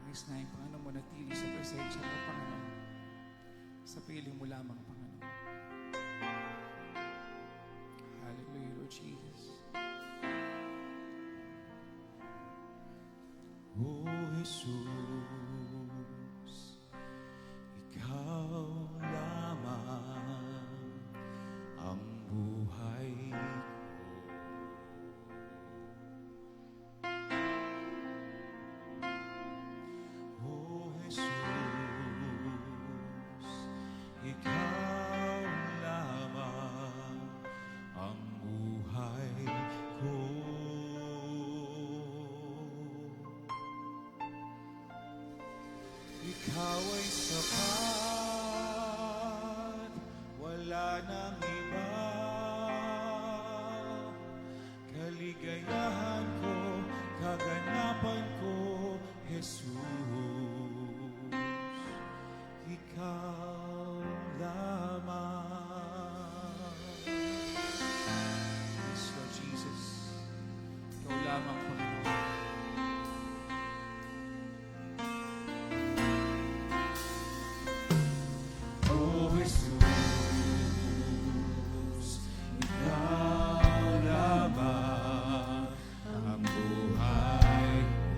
nais na yung Panginoon mo natili sa presensya mo, Panginoon. Sa piling mo lamang, Panginoon. Hallelujah, Lord Jesus. O Jesus, Ikaw lamang ang buhay ko. O Jesus, Ikaw lamang ang buhay ko. Ikaw ay sapat, wala nang iba. Kaligayahan ko, kaganapan ko, Jesus. Ikaw lamang. Yes, Lord Jesus. Ikaw lamang, Panginoon. O Jesus, Ikaw lamang ang buhay ko.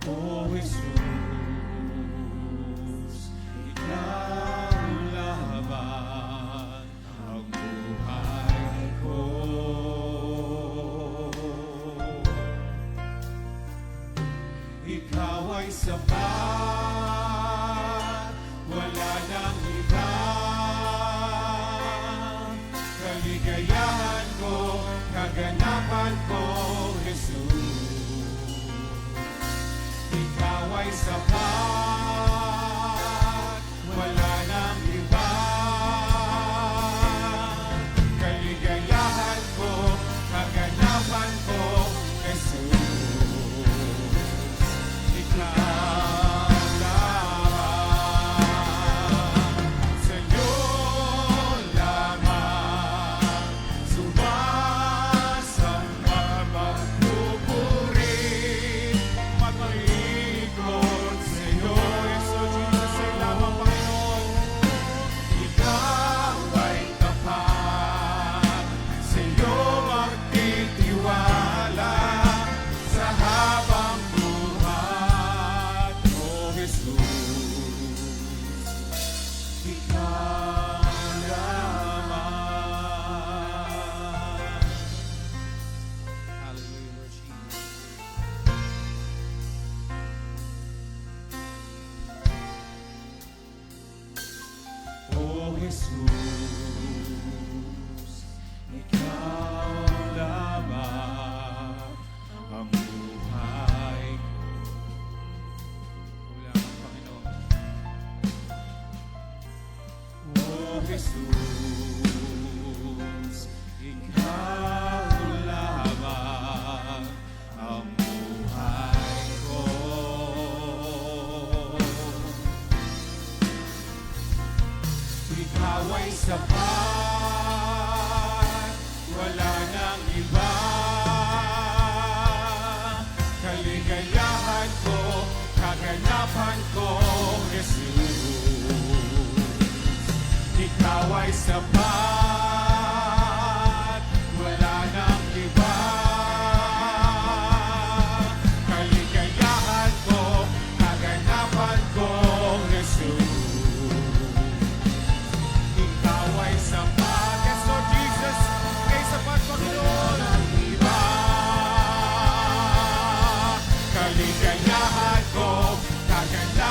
O Jesus, Ikaw lamang ang buhay ko. Ikaw ay sapat, wala nang iba. Kaligayahan ko, kaganapan ko, Jesus. Ikaw ay sapat, wala nang iba. Kaligayahan ko, kaganapan ko, Jesus. Sa'yo lamang sumasamba, magpupuri, magpalikod sa'yo. Jesus, Jesus ay lamang, Panginoon. Ikaw ay tapat, sa'yo magtitiwala sa habang buhay. O Jesus, Ikaw lamang. Hallelujah, Lord Jesus. O Jesus, Ikaw lamang ang buhay Ikaw lamang, Panginoon. ko. O Jesus, Ikaw lamang ang buhay ko. Ikaw ay sapat, wala nang iba. Kaligayahan ko, kaganapan ko, Jesus. Ikaw ay sapat, wala nang iba. Kaligayahan ko, kaganapan ko, Jesus. Ikaw ay sapat. Yes, Lord Jesus. Kay sapat, Panginoon. Ang iba. Kaligayahan ko, kaganapan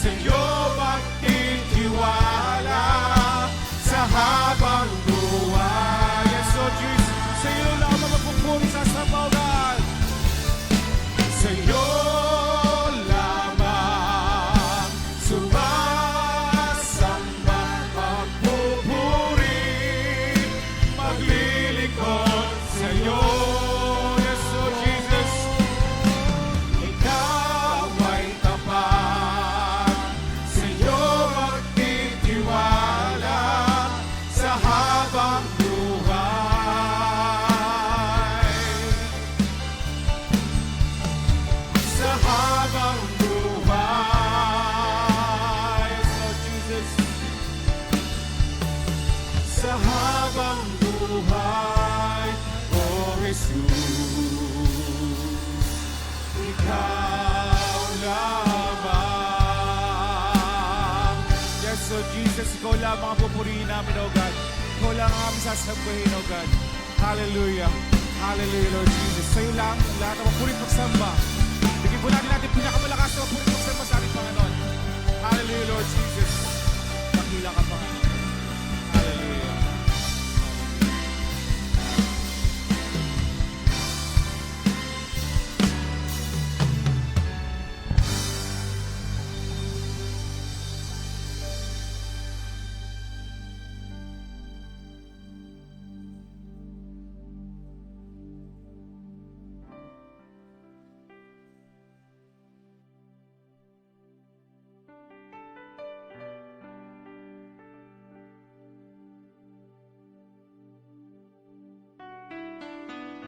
sa'yo magtitiwala sa habang buhay. Yes, oh Jesus, sa'yo lang mapupuri sa sabaw, God. Sa'yo lamang sumasamba, magpupuri, maglilingkod sa'yo. Yes, oh Jesus, ikaw ay tapat, sa'yo magtitiwala sa habang buhay. Sa habang buhay, oh Jesus, sa habang buhay, oh Jesus, ikaw lamang. Yes, oh Jesus, ikaw lamang ang pupurihin namin, oh God. Ikaw lang ang aming sasambahin, oh God. Hallelujah. Hallelujah, Lord Jesus. Sa'yo lang ang lahat ng mapuring pagsamba. Bigyan po natin pinakamalakas na mapuring pagsamba sa